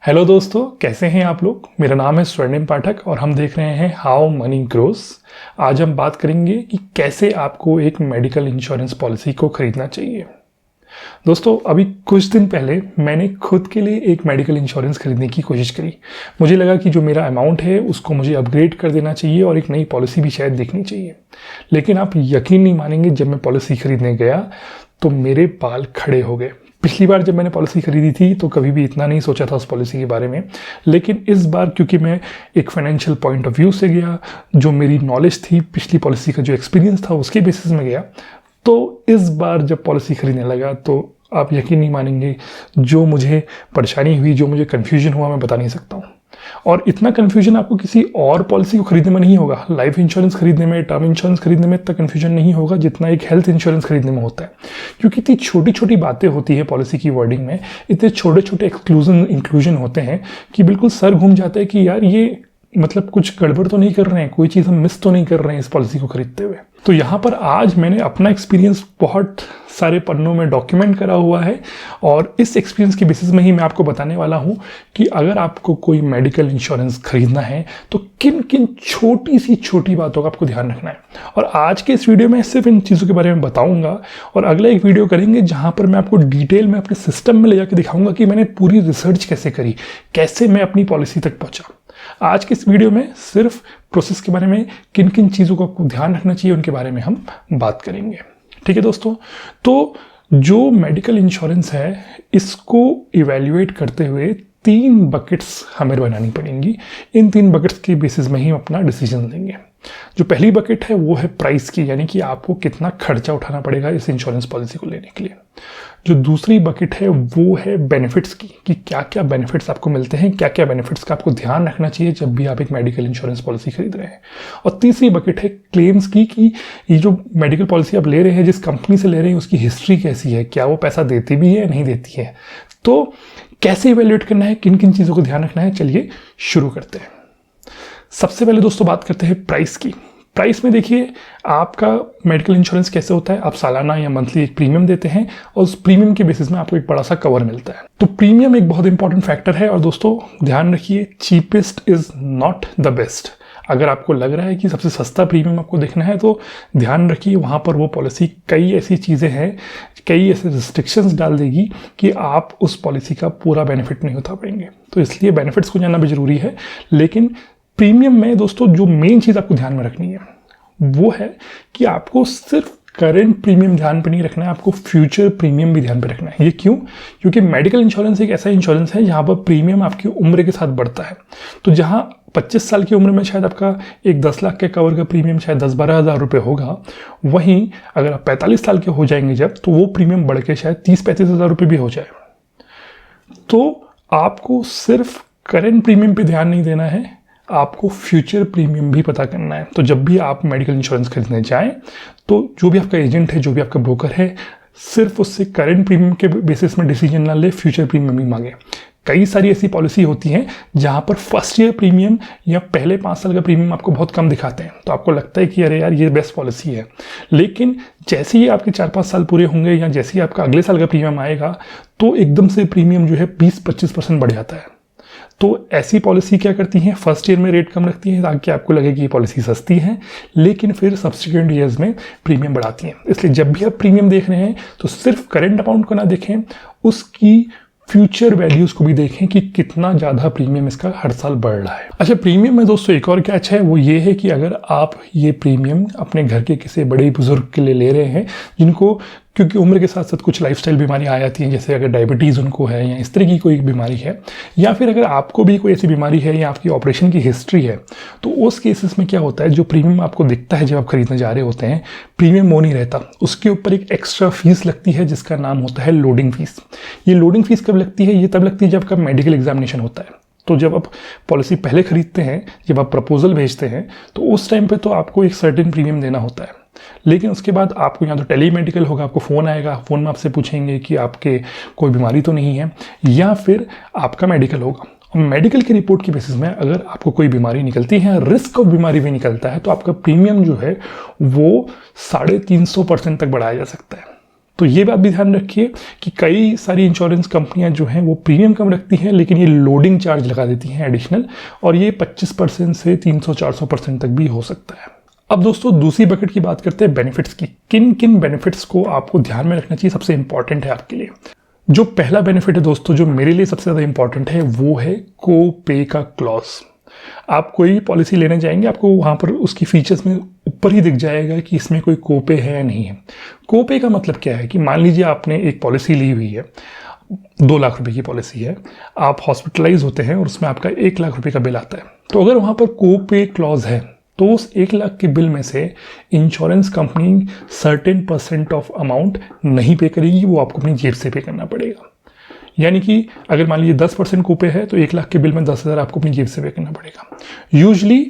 Hello दोस्तों, कैसे हैं आप लोग। मेरा नाम है स्वर्णिम पाठक और हम देख रहे हैं हाउ मनी ग्रोस। आज हम बात करेंगे कि कैसे आपको एक मेडिकल इंश्योरेंस पॉलिसी को खरीदना चाहिए। दोस्तों, अभी कुछ दिन पहले मैंने खुद के लिए एक मेडिकल इंश्योरेंस खरीदने की कोशिश करी। मुझे लगा कि जो मेरा अमाउंट है उसको मुझे अपग्रेड कर देना चाहिए और एक नई पॉलिसी भी शायद देखनी चाहिए। लेकिन आप यकीन नहीं मानेंगे, जब मैं पॉलिसी खरीदने गया तो मेरे बाल खड़े हो गए। पिछली बार जब मैंने पॉलिसी खरीदी थी तो कभी भी इतना नहीं सोचा था उस पॉलिसी के बारे में, लेकिन इस बार क्योंकि मैं एक फाइनेंशियल पॉइंट ऑफ व्यू से गया, जो मेरी नॉलेज थी, पिछली पॉलिसी का जो एक्सपीरियंस था उसके बेसिस में गया, तो इस बार जब पॉलिसी खरीदने लगा तो आप यकीन नहीं मानेंगे, जो मुझे परेशानी हुई, जो मुझे कन्फ्यूजन हुआ, मैं बता नहीं सकता हूँ। और इतना कन्फ्यूजन आपको किसी और पॉलिसी को खरीदने में नहीं होगा। लाइफ इंश्योरेंस खरीदने में, टर्म इंश्योरेंस खरीदने में इतना कन्फ्यूजन नहीं होगा जितना एक हेल्थ इंश्योरेंस खरीदने में होता है, क्योंकि इतनी छोटी छोटी बातें होती है पॉलिसी की वर्डिंग में, इतने छोटे छोटे इंक्लूजन होते हैं कि बिल्कुल सर घूम जाता है कि यार ये मतलब कुछ गड़बड़ तो नहीं कर रहे हैं, कोई चीज़ हम मिस तो नहीं कर रहे हैं इस पॉलिसी को खरीदते हुए। तो यहाँ पर आज मैंने अपना एक्सपीरियंस बहुत सारे पन्नों में डॉक्यूमेंट करा हुआ है और इस एक्सपीरियंस के बेसिस में ही मैं आपको बताने वाला हूँ कि अगर आपको कोई मेडिकल इंश्योरेंस खरीदना है तो किन किन छोटी सी छोटी बातों का आपको ध्यान रखना है। और आज के इस वीडियो में सिर्फ इन चीज़ों के बारे में बताऊँगा और अगला एक वीडियो करेंगे जहाँ पर मैं आपको डिटेल में अपने सिस्टम में ले जाकर दिखाऊँगा कि मैंने पूरी रिसर्च कैसे करी, कैसे मैं अपनी पॉलिसी तक पहुँचा। आज के इस वीडियो में सिर्फ प्रोसेस के बारे में, किन किन चीज़ों को आपको ध्यान रखना चाहिए उनके बारे में हम बात करेंगे। ठीक है दोस्तों, तो जो मेडिकल इंश्योरेंस है इसको इवैल्यूएट करते हुए 3 बकेट्स हमें बनानी पड़ेंगी। इन 3 बकेट्स के बेसिस में ही हम अपना डिसीजन लेंगे। जो पहली बकेट है वो है प्राइस की, यानी कि आपको कितना खर्चा उठाना पड़ेगा इस इंश्योरेंस पॉलिसी को लेने के लिए। जो दूसरी बकेट है वो है बेनिफिट्स की, कि क्या क्या बेनिफिट्स आपको मिलते हैं, क्या क्या बेनिफिट्स का आपको ध्यान रखना चाहिए जब भी आप एक मेडिकल इंश्योरेंस पॉलिसी खरीद रहे हैं। और तीसरी बकेट है क्लेम्स की, कि ये जो मेडिकल पॉलिसी आप ले रहे हैं, जिस कंपनी से ले रहे हैं, उसकी हिस्ट्री कैसी है, क्या वो पैसा देती भी है या नहीं देती है, तो कैसे इवेल्युएट करना है, किन किन चीज़ों को ध्यान रखना है। चलिए शुरू करते हैं। सबसे पहले दोस्तों बात करते हैं प्राइस की। प्राइस में देखिए, आपका मेडिकल इंश्योरेंस कैसे होता है, आप सालाना या मंथली एक प्रीमियम देते हैं और उस प्रीमियम के बेसिस में आपको एक बड़ा सा कवर मिलता है। तो प्रीमियम एक बहुत इंपॉर्टेंट फैक्टर है। और दोस्तों ध्यान रखिए, cheapest is not the best. अगर आपको लग रहा है कि सबसे सस्ता प्रीमियम आपको देखना है तो ध्यान रखिए, वहाँ पर वो पॉलिसी कई ऐसी चीज़ें हैं, कई ऐसे रिस्ट्रिक्शंस डाल देगी कि आप उस पॉलिसी का पूरा बेनिफिट नहीं उठा पाएंगे। तो इसलिए बेनिफिट्स को जानना भी ज़रूरी है। लेकिन प्रीमियम में दोस्तों जो मेन चीज़ आपको ध्यान में रखनी है वो है कि आपको सिर्फ करंट प्रीमियम ध्यान पे नहीं रखना है, आपको फ्यूचर प्रीमियम भी ध्यान पे रखना है। ये क्यों? क्योंकि मेडिकल इंश्योरेंस एक ऐसा इंश्योरेंस है जहाँ पर प्रीमियम आपकी उम्र के साथ बढ़ता है। तो जहाँ 25 साल की उम्र में शायद आपका एक 10 लाख के कवर का प्रीमियम शायद 10-12 हज़ार रुपये होगा, वहीं अगर आप 45 साल के हो जाएंगे जब, तो वो प्रीमियम बढ़ के शायद 30-35 हज़ार रुपये भी हो जाए। तो आपको सिर्फ करंट प्रीमियम पे ध्यान नहीं देना है, आपको फ्यूचर प्रीमियम भी पता करना है। तो जब भी आप मेडिकल इंश्योरेंस खरीदने जाएं तो जो भी आपका एजेंट है, जो भी आपका ब्रोकर है, सिर्फ उससे करंट प्रीमियम के बेसिस में डिसीजन ना ले, फ्यूचर प्रीमियम ही मांगे। कई सारी ऐसी पॉलिसी होती हैं जहां पर फर्स्ट ईयर प्रीमियम या पहले 5 साल का प्रीमियम आपको बहुत कम दिखाते हैं, तो आपको लगता है कि अरे यार ये बेस्ट पॉलिसी है। लेकिन जैसे ही आपके 4-5 साल पूरे होंगे या जैसे ही आपका अगले साल का प्रीमियम आएगा तो एकदम से प्रीमियम जो है 20-25% बढ़ जाता है। तो ऐसी पॉलिसी क्या करती हैं, फर्स्ट ईयर में रेट कम रखती हैं ताकि आपको लगे कि ये पॉलिसी सस्ती है, लेकिन फिर सब्सिक्वेंट ईयर्स में प्रीमियम बढ़ाती हैं। इसलिए जब भी आप प्रीमियम देख रहे हैं तो सिर्फ करंट अमाउंट को ना देखें, उसकी फ्यूचर वैल्यूज को भी देखें कि कितना ज़्यादा प्रीमियम इसका हर साल बढ़ रहा है। अच्छा, प्रीमियम में दोस्तों एक और कैच है, वो ये है कि अगर आप ये प्रीमियम अपने घर के किसी बड़े बुजुर्ग के लिए ले रहे हैं, जिनको क्योंकि उम्र के साथ साथ कुछ लाइफस्टाइल बीमारियां आ जाती हैं, जैसे अगर डायबिटीज़ उनको है या इस तरह की कोई बीमारी है, या फिर अगर आपको भी कोई ऐसी बीमारी है या आपकी ऑपरेशन की हिस्ट्री है, तो उस केसेस में क्या होता है, जो प्रीमियम आपको दिखता है जब आप खरीदने जा रहे होते हैं, प्रीमियम वो नहीं रहता, उसके ऊपर एक एक्स्ट्रा फीस लगती है जिसका नाम होता है लोडिंग फीस। ये लोडिंग फीस कब लगती है? ये तब लगती है जब आपका मेडिकल एग्जामिनेशन होता है। तो जब आप पॉलिसी पहले खरीदते हैं, जब आप प्रपोजल भेजते हैं, तो उस टाइम पे तो आपको एक सर्टेन प्रीमियम देना होता है। लेकिन उसके बाद आपको या तो टेलीमेडिकल होगा, आपको फ़ोन आएगा, फ़ोन में आपसे पूछेंगे कि आपके कोई बीमारी तो नहीं है, या फिर आपका मेडिकल होगा। और मेडिकल की रिपोर्ट की बेसिस में अगर आपको कोई बीमारी निकलती है, रिस्क ऑफ बीमारी भी निकलता है, तो आपका प्रीमियम जो है वो 350% तक बढ़ाया जा सकता है। तो ये बात भी ध्यान रखिए कि कई सारी इंश्योरेंस कंपनियां जो हैं वो प्रीमियम कम रखती हैं, लेकिन ये लोडिंग चार्ज लगा देती हैं एडिशनल, और ये 25% से 300-400% तक भी हो सकता है। अब दोस्तों दूसरी बकेट की बात करते हैं बेनिफिट्स की। किन किन बेनिफिट्स को आपको ध्यान में रखना चाहिए, सबसे इंपॉर्टेंट है आपके लिए। जो पहला बेनिफिट है दोस्तों, जो मेरे लिए सबसे ज़्यादा इंपॉर्टेंट है, वो है को पे का क्लॉज। आप कोई भी पॉलिसी लेने जाएंगे, आपको वहाँ पर उसकी फीचर्स में ऊपर ही दिख जाएगा कि इसमें कोई कोपे है या नहीं है। कोपे का मतलब क्या है कि मान लीजिए आपने एक पॉलिसी ली हुई है, 2 लाख रुपए की पॉलिसी है, आप हॉस्पिटलाइज होते हैं और उसमें आपका 1 लाख रुपए का बिल आता है। तो अगर वहाँ पर कोपे क्लॉज है तो उस 1 लाख के बिल में से insurance company certain % of amount नहीं पे करेगी, वो आपको अपनी जेब से पे करना पड़ेगा। यानी कि अगर मान लीजिए 10% कोपे है तो 1 लाख के बिल में 10,000 आपको अपनी जेब से पे करना पड़ेगा। यूजली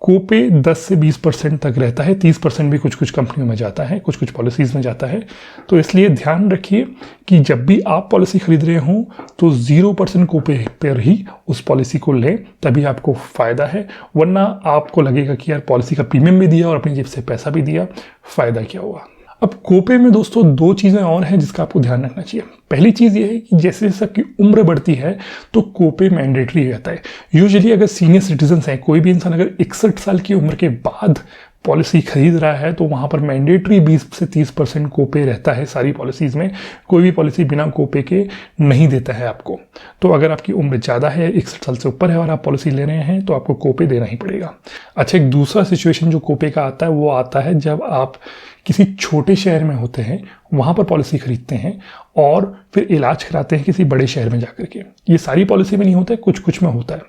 कोपे 10 से 20% तक रहता है, 30% भी कुछ कुछ कंपनियों में जाता है, कुछ कुछ पॉलिसीज़ में जाता है। तो इसलिए ध्यान रखिए कि जब भी आप पॉलिसी खरीद रहे हों तो 0% कोपे पर ही उस पॉलिसी को लें, तभी आपको फ़ायदा है। वरना आपको लगेगा कि यार पॉलिसी का प्रीमियम भी दिया और अपनी जेब से पैसा भी दिया, फ़ायदा क्या हुआ। अब कोपे में दोस्तों 2 चीज़ें और हैं जिसका आपको ध्यान रखना चाहिए। पहली चीज़ ये है कि जैसे जैसे आपकी उम्र बढ़ती है तो कोपे मैंडेटरी रहता है। यूजुअली अगर सीनियर सिटीजन्स हैं, कोई भी इंसान अगर 61 साल की उम्र के बाद पॉलिसी खरीद रहा है तो वहाँ पर मैंडेटरी 20 से 30% कोपे रहता है सारी पॉलिसीज़ में। कोई भी पॉलिसी बिना कोपे के नहीं देता है आपको। तो अगर आपकी उम्र ज़्यादा है, 61 साल से ऊपर है और आप पॉलिसी ले रहे हैं तो आपको कोपे देना ही पड़ेगा। अच्छा, एक दूसरा सिचुएशन जो कोपे का आता है वो आता है जब आप किसी छोटे शहर में होते हैं, वहाँ पर पॉलिसी खरीदते हैं और फिर इलाज कराते हैं किसी बड़े शहर में जाकर के। ये सारी पॉलिसी में नहीं होता है, कुछ कुछ में होता है।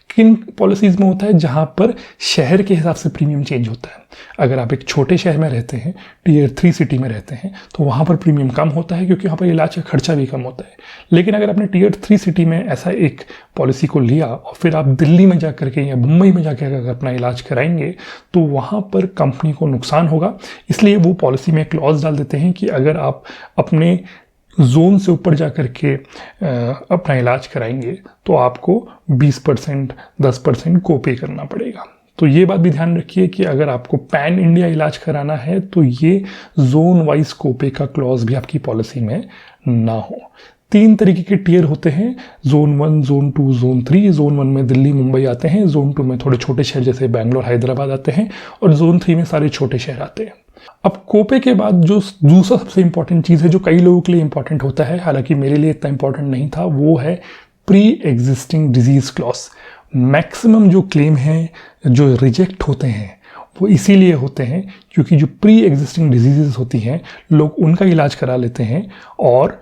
किन पॉलिसीज़ में होता है? जहाँ पर शहर के हिसाब से प्रीमियम चेंज होता है। अगर आप एक छोटे शहर में रहते हैं, टियर 3 सिटी में रहते हैं, तो वहाँ पर प्रीमियम कम होता है क्योंकि वहाँ पर इलाज का खर्चा भी कम होता है। लेकिन अगर आपने टियर 3 सिटी में ऐसा एक पॉलिसी को लिया और फिर आप दिल्ली में जाकर के या मुंबई में जाकर अगर अपना इलाज कराएंगे तो वहाँ पर कंपनी को नुकसान होगा। इसलिए वो पॉलिसी में क्लॉज डाल देते हैं कि अगर आप अपने जोन से ऊपर जाकर के अपना इलाज कराएंगे तो आपको 20% 10% को पे करना पड़ेगा। तो ये बात भी ध्यान रखिए कि अगर आपको पैन इंडिया इलाज कराना है तो ये जोन वाइज कोपे का क्लॉज भी आपकी पॉलिसी में ना हो। 3 तरीके के टियर होते हैं, जोन 1, जोन 2, जोन 3। जोन 1 में दिल्ली मुंबई आते हैं, जोन 2 में थोड़े छोटे शहर जैसे बैंगलोर हैदराबाद आते हैं और जोन 3 में सारे छोटे शहर आते हैं। अब कोपे के बाद जो दूसरा सबसे इंपॉर्टेंट चीज़ है जो कई लोगों के लिए इंपॉर्टेंट होता है, हालांकि मेरे लिए इतना इंपॉर्टेंट नहीं था, वो है pre existing disease clause. Maximum जो क्लेम हैं जो रिजेक्ट होते हैं वो इसीलिए होते हैं क्योंकि जो प्री एग्जिस्टिंग डिजीज़ होती हैं लोग उनका इलाज करा लेते हैं और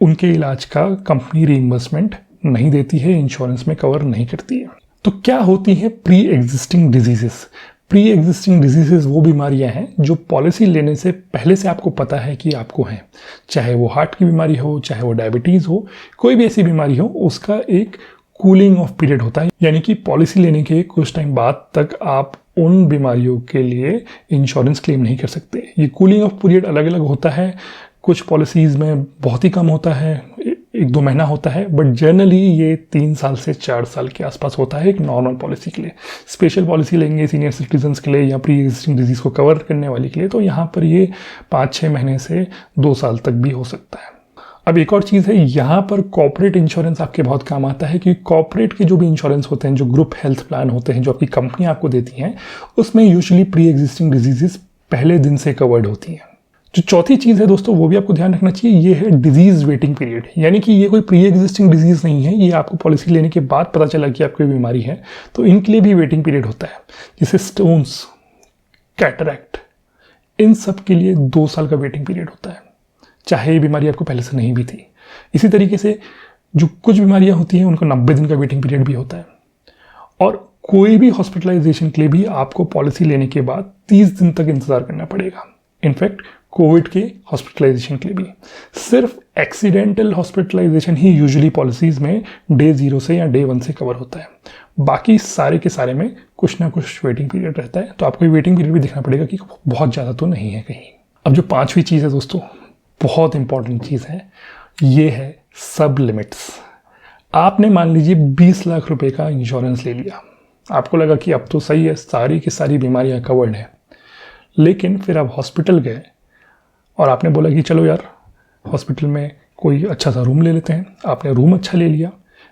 उनके इलाज का कंपनी रीइंबर्समेंट नहीं देती है, इंश्योरेंस में कवर नहीं करती है। तो क्या होती हैं pre existing diseases? Pre existing diseases वो बीमारियां हैं जो पॉलिसी लेने से पहले से आपको पता है कि आपको हैं। चाहे वो हार्ट की बीमारी हो, चाहे वो डायबिटीज़ हो, कोई भी ऐसी बीमारी हो, उसका एक कूलिंग ऑफ पीरियड होता है। यानी कि पॉलिसी लेने के कुछ टाइम बाद तक आप उन बीमारियों के लिए इंश्योरेंस क्लेम नहीं कर सकते। ये कूलिंग ऑफ पीरियड अलग अलग होता है, कुछ पॉलिसीज़ में बहुत ही कम होता है, 1-2 महीना होता है, बट जनरली ये 3 साल से 4 साल के आसपास होता है एक नॉर्मल पॉलिसी के लिए। स्पेशल पॉलिसी लेंगे सीनियर सिटीजन्स के लिए या प्री एग्जिस्टिंग डिजीज़ को कवर करने वाले के लिए तो यहाँ पर ये 5-6 महीने से 2 साल तक भी हो सकता है। अब एक और चीज़ है, यहाँ पर कॉर्पोरेट इंश्योरेंस आपके बहुत काम आता है क्योंकि कॉर्पोरेट के जो भी इंश्योरेंस होते हैं, जो ग्रुप हेल्थ प्लान होते हैं जो आपकी कंपनी आपको देती हैं, उसमें यूजुअली प्री एग्जिस्टिंग डिजीज़ पहले दिन से कवर्ड होती हैं। जो चौथी चीज़ है दोस्तों वो भी आपको ध्यान रखना चाहिए, ये है डिजीज़ वेटिंग पीरियड। यानी कि ये कोई प्री एग्जिस्टिंग डिजीज़ नहीं है, ये आपको पॉलिसी लेने के बाद पता चला कि आपको बीमारी है तो इनके लिए भी वेटिंग पीरियड होता है। जैसे स्टोन्स, कैटरैक्ट, इन सब के लिए 2 साल का वेटिंग पीरियड होता है, चाहे ये बीमारी आपको पहले से नहीं भी थी। इसी तरीके से जो कुछ बीमारियां होती हैं उनको 90 दिन का वेटिंग पीरियड भी होता है। और कोई भी हॉस्पिटलाइजेशन के लिए भी आपको पॉलिसी लेने के बाद 30 दिन तक इंतजार करना पड़ेगा। इनफैक्ट कोविड के हॉस्पिटलाइजेशन के लिए भी सिर्फ एक्सीडेंटल हॉस्पिटलाइजेशन ही यूजुअली पॉलिसीज़ में डे 0 से या डे 1 से कवर होता है। बाकी सारे के सारे में कुछ ना कुछ वेटिंग पीरियड रहता है, तो आपको ये वेटिंग पीरियड भी देखना पड़ेगा कि बहुत ज़्यादा तो नहीं है कहीं। अब जो 5वीं चीज़ है दोस्तों, बहुत इंपॉर्टेंट चीज़ है, ये है सब लिमिट्स। आपने मान लीजिए 20 लाख रुपए का इंश्योरेंस ले लिया, आपको लगा कि अब तो सही है, सारी की सारी बीमारियां कवर्ड हैं, लेकिन फिर आप हॉस्पिटल गए और आपने बोला कि चलो यार हॉस्पिटल में कोई अच्छा सा रूम ले लेते हैं। आपने रूम अच्छा ले लिया,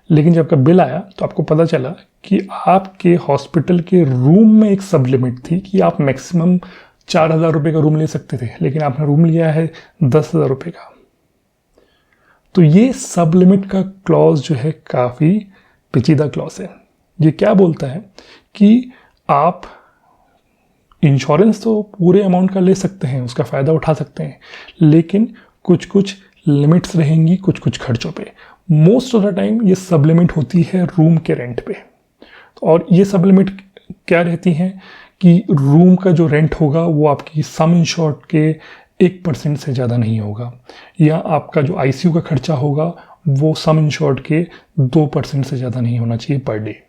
लेकिन जब आपका बिल आया तो आपको पता चला कि आपके हॉस्पिटल के रूम में एक सब लिमिट थी कि आप मैक्सिमम 4,000 रुपये का रूम ले सकते थे, लेकिन आपने रूम लिया है 10,000 रुपये का। तो ये सब लिमिट का क्लॉज जो है काफ़ी पेचीदा क्लॉज है। ये क्या बोलता है कि आप इंश्योरेंस तो पूरे अमाउंट का ले सकते हैं, उसका फ़ायदा उठा सकते हैं, लेकिन कुछ कुछ लिमिट्स रहेंगी कुछ कुछ खर्चों पे। मोस्ट ऑफ द टाइम ये सब लिमिट होती है रूम के रेंट पे। और ये सब लिमिट क्या रहती हैं कि रूम का जो रेंट होगा वो आपकी सम इंश्योर्ड के 1% से ज़्यादा नहीं होगा, या आपका जो आईसीयू का खर्चा होगा वो सम इंश्योर्ड के 2% से ज़्यादा नहीं होना चाहिए पर डे।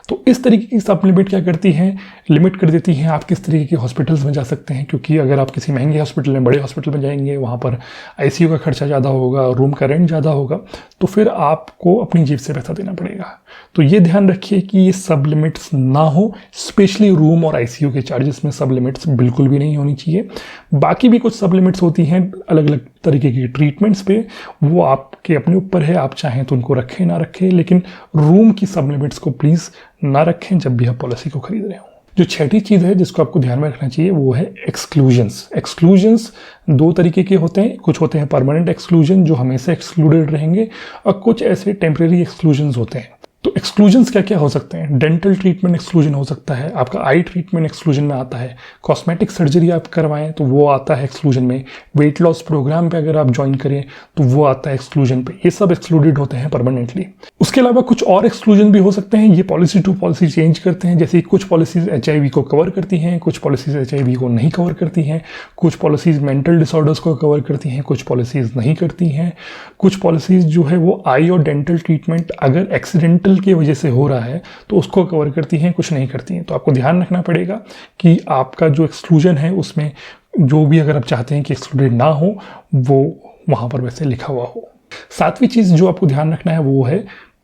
तो इस तरीके की सब लिमिट क्या करती हैं, लिमिट कर देती हैं आप किस तरीके के हॉस्पिटल्स में जा सकते हैं। क्योंकि अगर आप किसी महंगे हॉस्पिटल में, बड़े हॉस्पिटल में जाएंगे, वहाँ पर आईसीयू का खर्चा ज़्यादा होगा, रूम का रेंट ज़्यादा होगा, तो फिर आपको अपनी जेब से पैसा देना पड़ेगा। तो ये ध्यान रखिए कि ये सब लिमिट्स ना हो, स्पेशली रूम और आईसीयू के चार्जेस में सब लिमिट्स बिल्कुल भी नहीं होनी चाहिए। बाकी भी कुछ सब लिमिट्स होती हैं अलग अलग तरीके की ट्रीटमेंट्स पे, वो आपके अपने ऊपर है, आप चाहें तो उनको रखें ना रखें, लेकिन रूम की सब लिमिट्स को प्लीज़ ना रखें जब भी आप पॉलिसी को खरीद रहे हो। जो छठी चीज़ है जिसको आपको ध्यान में रखना चाहिए वो है एक्सक्लूजन्स। एक्सक्लूजन्स दो तरीके के होते हैं, कुछ होते हैं परमानेंट एक्सक्लूजन जो हमेशा एक्सक्लूडेड रहेंगे, और कुछ ऐसे टेम्परेरी एक्सक्लूजन्स होते हैं। तो एक्सक्लूजन्स क्या क्या हो सकते हैं, डेंटल ट्रीटमेंट एक्सक्लूजन हो सकता है, आपका आई ट्रीटमेंट एक्सक्लूजन में आता है, कॉस्मेटिक सर्जरी आप करवाएं तो वो आता है एक्सक्लूजन में, वेट लॉस प्रोग्राम पे अगर आप ज्वाइन करें तो वो आता है एक्सक्लूजन पे। ये सब एक्सक्लूडेड होते हैं परमानेंटली। उसके अलावा कुछ और एक्सक्लूजन भी हो सकते हैं, ये पॉलिसी टू पॉलिसी चेंज करते हैं। जैसे कुछ पॉलिसीज HIV को कवर करती हैं, कुछ पॉलिसीज HIV को नहीं कवर करती हैं, कुछ पॉलिसीज मेंटल डिसऑर्डर्स को कवर करती हैं, कुछ पॉलिसीज नहीं करती हैं, कुछ पॉलिसीज जो है वो आई और डेंटल ट्रीटमेंट अगर एक्सीडेंटल की वजह से हो रहा है तो उसको कवर करती हैं, कुछ नहीं करती हैं। तो आपको ध्यान रखना पड़ेगा कि आपका जो एक्सक्लूजन है उसमें जो भी अगर आप चाहते हैं कि एक्सक्लूडेड ना हो वो वहाँ पर वैसे लिखा हुआ हो। सातवीं चीज़ जो आपको ध्यान रखना है वो है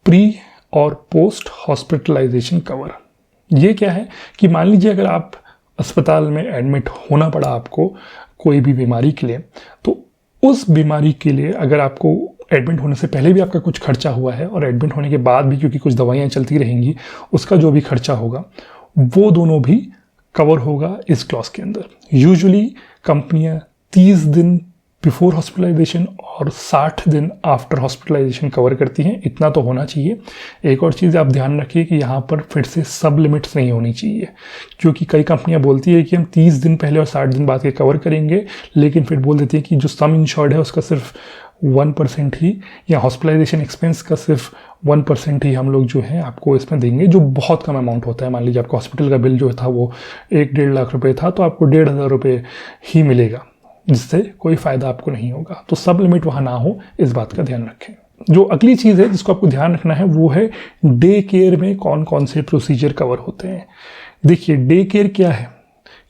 प्री और पोस्ट हॉस्पिटलाइजेशन कवर। ये क्या है कि मान लीजिए अगर आप अस्पताल में एडमिट होना पड़ा आपको कोई भी बीमारी के लिए, तो उस बीमारी के लिए अगर आपको एडमिट होने से पहले भी आपका कुछ खर्चा हुआ है और एडमिट होने के बाद भी क्योंकि कुछ दवाइयाँ चलती रहेंगी, उसका जो भी खर्चा होगा वो दोनों भी कवर होगा इस क्लॉज के अंदर। यूजुअली कंपनियां 30 दिन बिफोर हॉस्पिटलाइजेशन और 60 दिन आफ्टर हॉस्पिटलाइजेशन कवर करती हैं, इतना तो होना चाहिए। एक और चीज़ आप ध्यान रखिए कि यहाँ पर फिर से सब लिमिट्स नहीं होनी चाहिए, क्योंकि कई कंपनियां बोलती है कि हम 30 दिन पहले और 60 दिन बाद के कवर करेंगे, लेकिन फिर बोल देती है कि जो सम इंश्योर्ड है उसका सिर्फ 1% ही, या हॉस्पिटलाइजेशन एक्सपेंस का सिर्फ 1% ही हम लोग जो है आपको इसमें देंगे, जो बहुत कम अमाउंट होता है। मान लीजिए आपका हॉस्पिटल का बिल जो था वो 1-1.5 लाख रुपए था, तो आपको 1,500 रुपये ही मिलेगा, जिससे कोई फ़ायदा आपको नहीं होगा। तो सब लिमिट वहाँ ना हो, इस बात का ध्यान रखें। जो अगली चीज़ है जिसको आपको ध्यान रखना है वो है डे केयर में कौन कौन से प्रोसीजर कवर होते हैं। देखिए डे केयर क्या है,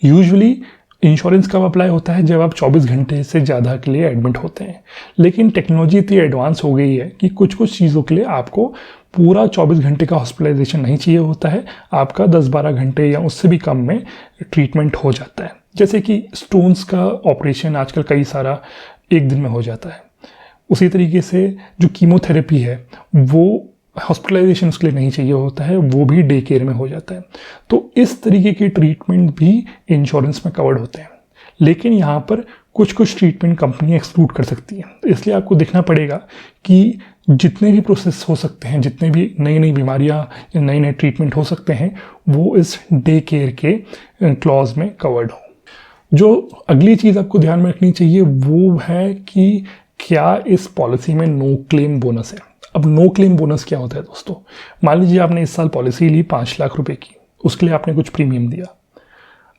यूजुअली इंश्योरेंस कब अप्लाई होता है, जब आप 24 घंटे से ज़्यादा के लिए एडमिट होते हैं। लेकिन टेक्नोलॉजी इतनी एडवांस हो गई है कि कुछ कुछ चीज़ों के लिए आपको पूरा 24 घंटे का हॉस्पिटलाइजेशन नहीं चाहिए होता है, आपका 10-12 घंटे या उससे भी कम में ट्रीटमेंट हो जाता है। जैसे कि स्टोन्स का ऑपरेशन आजकल कई सारा एक दिन में हो जाता है। उसी तरीके से जो कीमोथेरेपी है वो हॉस्पिटलाइजेशन उसके लिए नहीं चाहिए होता है, वो भी डे केयर में हो जाता है। तो इस तरीके के ट्रीटमेंट भी इंश्योरेंस में कवर्ड होते हैं, लेकिन यहाँ पर कुछ कुछ ट्रीटमेंट कंपनी एक्सक्लूड कर सकती है। इसलिए आपको देखना पड़ेगा कि जितने भी प्रोसेस हो सकते हैं, जितने भी नई नई बीमारियाँ या नए नए ट्रीटमेंट हो सकते हैं, वो इस डे केयर के क्लॉज में कवर्ड हो। जो अगली चीज़ आपको ध्यान में रखनी चाहिए वो है कि क्या इस पॉलिसी में नो क्लेम बोनस है। अब नो क्लेम बोनस क्या होता है दोस्तों, मान लीजिए आपने इस साल पॉलिसी ली 5 लाख रुपए की, उसके लिए आपने कुछ प्रीमियम दिया।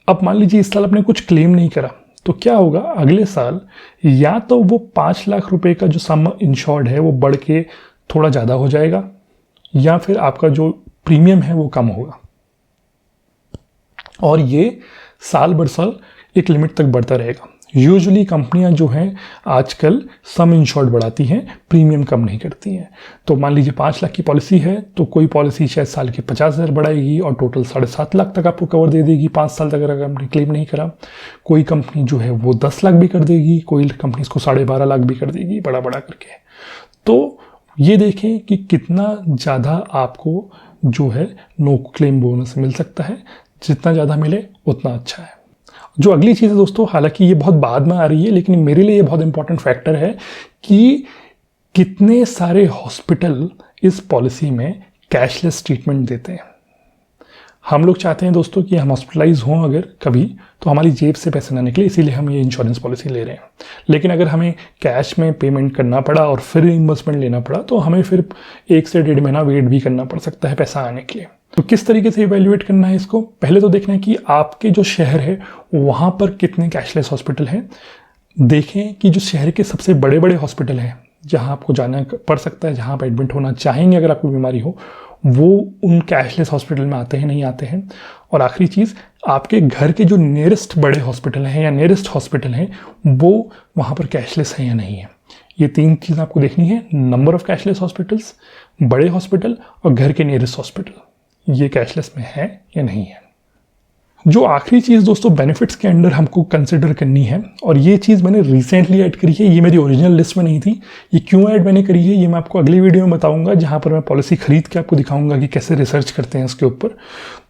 अब मान लीजिए इस साल आपने कुछ क्लेम नहीं करा, तो क्या होगा, अगले साल या तो वो 5 लाख रुपए का जो सम इंश्योर्ड है वो बढ़ के थोड़ा ज़्यादा हो जाएगा, या फिर आपका जो प्रीमियम है वो कम होगा, और ये साल भर साल एक लिमिट तक बढ़ता रहेगा। यूजुअली कंपनियां जो हैं आजकल सम इंश्योर्ड बढ़ाती हैं, प्रीमियम कम नहीं करती हैं। तो मान लीजिए 5 लाख की पॉलिसी है तो कोई पॉलिसी शायद साल के 50,000 बढ़ाएगी और टोटल 7.5 लाख तक आपको कवर दे देगी 5 साल तक अगर आपने क्लेम नहीं करा। कोई कंपनी जो है वो 10 लाख भी कर देगी, कोई कंपनी इसको 12.5 लाख भी कर देगी, बड़ा बड़ा करके। तो ये देखें कि कितना ज़्यादा आपको जो है नो क्लेम बोनस मिल सकता है, जितना ज़्यादा मिले उतना अच्छा है। जो अगली चीज़ है दोस्तों, हालांकि ये बहुत बाद में आ रही है लेकिन मेरे लिए ये बहुत इंपॉर्टेंट फैक्टर है कि कितने सारे हॉस्पिटल इस पॉलिसी में कैशलेस ट्रीटमेंट देते हैं। हम लोग चाहते हैं दोस्तों कि हम हॉस्पिटलाइज हों अगर कभी तो हमारी जेब से पैसे ना निकले, इसीलिए हम ये इंश्योरेंस पॉलिसी ले रहे हैं। लेकिन अगर हमें कैश में पेमेंट करना पड़ा और फिर इन्वेस्टमेंट लेना पड़ा तो हमें फिर 1 से 1.5 महीना वेट भी करना पड़ सकता है पैसा आने के लिए। तो किस तरीके से इवैल्यूएट करना है इसको? पहले तो देखना है कि आपके जो शहर है वहाँ पर कितने कैशलेस हॉस्पिटल हैं। देखें कि जो शहर के सबसे बड़े बड़े हॉस्पिटल हैं जहाँ आपको जाना पड़ सकता है, जहाँ आप एडमिट होना चाहेंगे अगर आपको बीमारी हो, वो उन कैशलेस हॉस्पिटल में आते हैं नहीं आते हैं। और आखिरी चीज़, आपके घर के जो नियरेस्ट बड़े हॉस्पिटल हैं या नियरेस्ट हॉस्पिटल हैं वो वहाँ पर कैशलेस हैं या नहीं है। ये 3 चीज़ आपको देखनी है, नंबर ऑफ कैशलेस हॉस्पिटल्स, बड़े हॉस्पिटल और घर के नियरेस्ट हॉस्पिटल, ये कैशलेस में है या नहीं है। जो आखिरी चीज़ दोस्तों बेनिफिट्स के अंडर हमको कंसिडर करनी है, और ये चीज़ मैंने रिसेंटली ऐड करी है, ये मेरी ओरिजिनल लिस्ट में नहीं थी। ये क्यों ऐड मैंने करी है ये मैं आपको अगली वीडियो में बताऊंगा, जहाँ पर मैं पॉलिसी खरीद के आपको दिखाऊंगा कि कैसे रिसर्च करते हैं इसके ऊपर।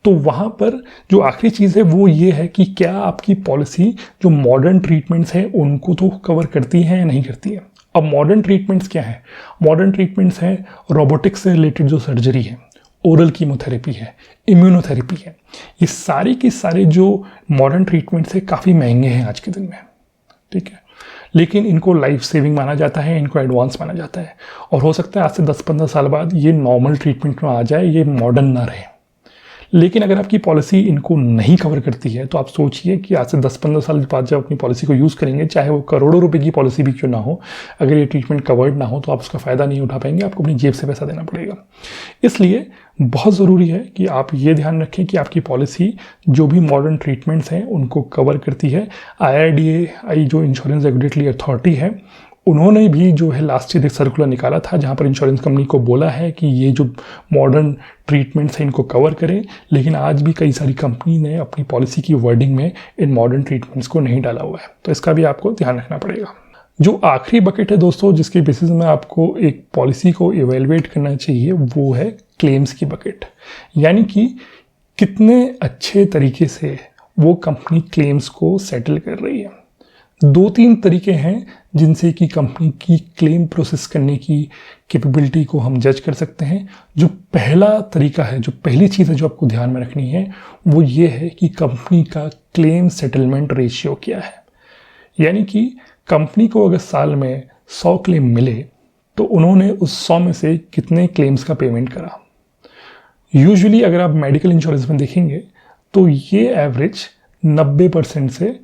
तो वहाँ पर जो आखिरी चीज़ है वो ये है कि क्या आपकी पॉलिसी जो मॉडर्न ट्रीटमेंट्स हैं उनको तो कवर करती है या नहीं करती है। अब मॉडर्न ट्रीटमेंट्स क्या है? मॉडर्न ट्रीटमेंट्स हैं रोबोटिक्स से रिलेटेड जो सर्जरी है, ओरल कीमोथेरेपी है, इम्यूनोथेरेपी है। ये सारे के सारे जो मॉडर्न ट्रीटमेंट्स है काफ़ी महंगे हैं आज के दिन में, ठीक है, लेकिन इनको लाइफ सेविंग माना जाता है, इनको एडवांस माना जाता है। और हो सकता है आज से 10-15 साल बाद ये नॉर्मल ट्रीटमेंट में आ जाए, ये मॉडर्न ना रहे। लेकिन अगर आपकी पॉलिसी इनको नहीं कवर करती है तो आप सोचिए कि आज से 10-15 साल बाद जब अपनी पॉलिसी को यूज़ करेंगे, चाहे वो करोड़ों रुपए की पॉलिसी भी क्यों ना हो, अगर ये ट्रीटमेंट कवर्ड ना हो तो आप उसका फ़ायदा नहीं उठा पाएंगे, आपको अपनी जेब से पैसा देना पड़ेगा। इसलिए बहुत ज़रूरी है कि आप ये ध्यान रखें कि आपकी पॉलिसी जो भी मॉडर्न ट्रीटमेंट्स हैं उनको कवर करती है। IRDAI जो इंश्योरेंस रेगुलेटरी अथॉरिटी है, उन्होंने भी जो है लास्ट ईयर एक सर्कुलर निकाला था जहाँ पर इंश्योरेंस कंपनी को बोला है कि ये जो मॉडर्न ट्रीटमेंट्स हैं इनको कवर करें। लेकिन आज भी कई सारी कंपनी ने अपनी पॉलिसी की वर्डिंग में इन मॉडर्न ट्रीटमेंट्स को नहीं डाला हुआ है, तो इसका भी आपको ध्यान रखना पड़ेगा। जो आखिरी बकेट है दोस्तों जिसके बेसिस में आपको एक पॉलिसी को इवेलुएट करना चाहिए वो है क्लेम्स की बकेट, यानी कि कितने अच्छे तरीके से वो कंपनी क्लेम्स को सेटल कर रही है। 2-3 तरीके हैं जिनसे कि कंपनी की क्लेम प्रोसेस करने की कैपेबिलिटी को हम जज कर सकते हैं। जो पहला तरीका है, जो पहली चीज़ है जो आपको ध्यान में रखनी है वो ये है कि कंपनी का क्लेम सेटलमेंट रेशियो क्या है। यानी कि कंपनी को अगर साल में 100 क्लेम मिले तो उन्होंने उस 100 में से कितने क्लेम्स का पेमेंट करा। यूजुअली अगर आप मेडिकल इंश्योरेंस में देखेंगे तो ये एवरेज 90% से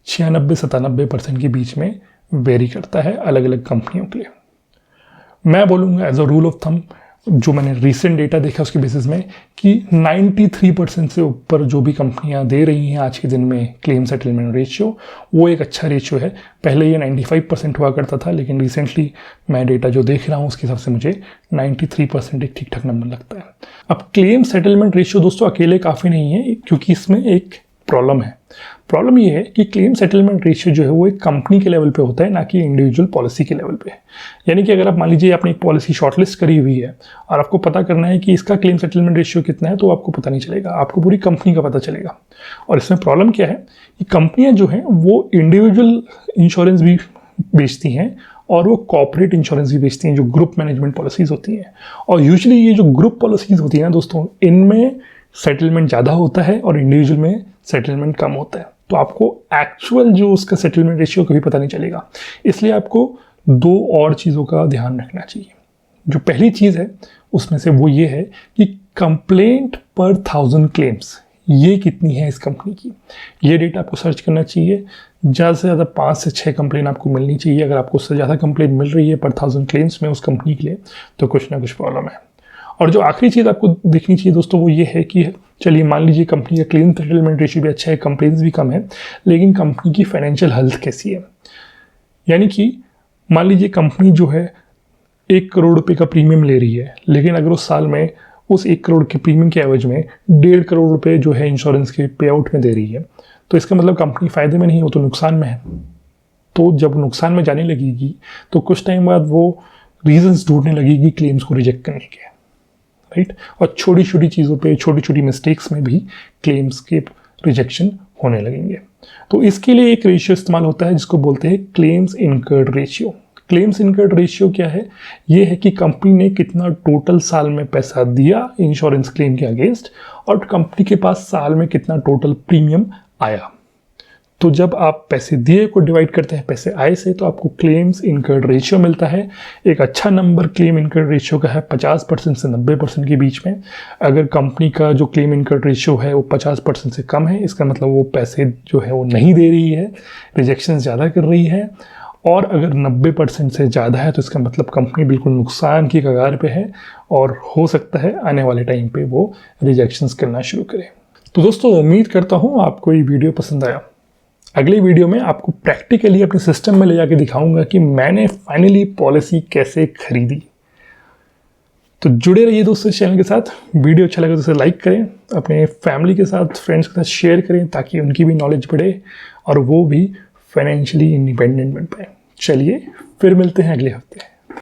96-97% के बीच में वेरी करता है अलग अलग कंपनियों के लिए। मैं बोलूँगा as a rule of thumb, जो मैंने रिसेंट डेटा देखा उसके बेसिस में, कि 93% से ऊपर जो भी कंपनियां दे रही हैं आज के दिन में क्लेम सेटलमेंट रेशियो, वो एक अच्छा रेशियो है। पहले ये 95% हुआ करता था, लेकिन रिसेंटली मैं डेटा जो देख रहा हूँ उसके हिसाब से मुझे 93% एक ठीक ठाक नंबर लगता है। अब क्लेम सेटलमेंट रेशियो दोस्तों अकेले काफ़ी नहीं है, क्योंकि इसमें एक प्रॉब्लम है। प्रॉब्लम ये है कि क्लेम सेटलमेंट रेशियो जो है वो एक कंपनी के लेवल पे होता है, ना कि इंडिविजुअल पॉलिसी के लेवल पे। यानी कि अगर आप मान लीजिए आपने एक पॉलिसी शॉर्टलिस्ट करी हुई है और आपको पता करना है कि इसका क्लेम सेटलमेंट रेशियो कितना है, तो आपको पता नहीं चलेगा, आपको पूरी कंपनी का पता चलेगा। और इसमें प्रॉब्लम क्या है कि कंपनियां जो हैं वो इंडिविजुअल इंश्योरेंस भी बेचती हैं और वो कॉर्पोरेट इंश्योरेंस भी बेचती हैं, जो ग्रुप मैनेजमेंट पॉलिसीज़ होती हैं। और यूजुअली ये जो ग्रुप पॉलिसीज़ होती हैं ना दोस्तों, इनमें सेटलमेंट ज़्यादा होता है और इंडिविजुअल में सेटलमेंट कम होता है। तो आपको एक्चुअल जो उसका सेटलमेंट रेशियो कभी पता नहीं चलेगा। इसलिए आपको 2 और चीज़ों का ध्यान रखना चाहिए। जो पहली चीज़ है उसमें से वो ये है कि कंप्लेंट पर 1000 क्लेम्स ये कितनी है इस कंपनी की। ये डेटा आपको सर्च करना चाहिए। ज़्यादा से ज़्यादा 5 से 6 कंप्लेंट आपको मिलनी चाहिए। अगर आपको उससे ज़्यादा कंप्लेंट मिल रही है पर 1000 क्लेम्स में उस कंपनी के लिए, तो कुछ ना कुछ प्रॉब्लम है। और जो आखिरी चीज़ आपको देखनी चाहिए दोस्तों वो ये है कि चलिए मान लीजिए कंपनी का क्लेम सेटलमेंट रेशियो भी अच्छा है, कंप्लेंट्स भी कम है, लेकिन कंपनी की फाइनेंशियल हेल्थ कैसी है? यानी कि मान लीजिए कंपनी जो है 1 करोड़ रुपए का प्रीमियम ले रही है, लेकिन अगर उस साल में उस 1 करोड़ के प्रीमियम के एवज में 1.5 करोड़ रुपए जो है इंश्योरेंस के पे आउट में दे रही है, तो इसका मतलब कंपनी फ़ायदे में नहीं, वो तो नुकसान में है। तो जब नुकसान में जाने लगेगी तो कुछ टाइम बाद वो रीजंस ढूंढने लगेगी क्लेम्स को रिजेक्ट करने के, राइट। और छोटी छोटी चीज़ों पे, छोटी छोटी मिस्टेक्स में भी क्लेम्स के रिजेक्शन होने लगेंगे। तो इसके लिए एक रेशियो इस्तेमाल होता है जिसको बोलते हैं claims incurred ratio. Claims incurred ratio क्या है? ये है कि कंपनी ने कितना टोटल साल में पैसा दिया इंश्योरेंस क्लेम के अगेंस्ट और कंपनी के पास साल में कितना टोटल प्रीमियम आया। तो जब आप पैसे दिए को डिवाइड करते हैं पैसे आए से, तो आपको क्लेम्स इनकर्ड रेशियो मिलता है। एक अच्छा नंबर क्लेम इनकर्ड रेशियो का है 50% से 90% के बीच में। अगर कंपनी का जो क्लेम इनकर्ड रेशियो है वो 50% से कम है, इसका मतलब वो पैसे जो है वो नहीं दे रही है, रिजेक्शन ज़्यादा कर रही है। और अगर 90% से ज़्यादा है तो इसका मतलब कंपनी बिल्कुल नुकसान की कगार पे है और हो सकता है आने वाले टाइम पे वो रिजेक्शंस करना शुरू करे। तो दोस्तों, उम्मीद करता हूँ आपको ये वीडियो पसंद आया। अगली वीडियो में आपको प्रैक्टिकली अपने सिस्टम में ले जाके दिखाऊंगा कि मैंने फाइनली पॉलिसी कैसे खरीदी। तो जुड़े रहिए दोस्तों इस चैनल के साथ। वीडियो अच्छा लगे तो इसे लाइक करें, अपने फैमिली के साथ, फ्रेंड्स के साथ शेयर करें ताकि उनकी भी नॉलेज बढ़े और वो भी फाइनेंशियली इंडिपेंडेंट बन पाए। चलिए फिर मिलते हैं अगले हफ्ते।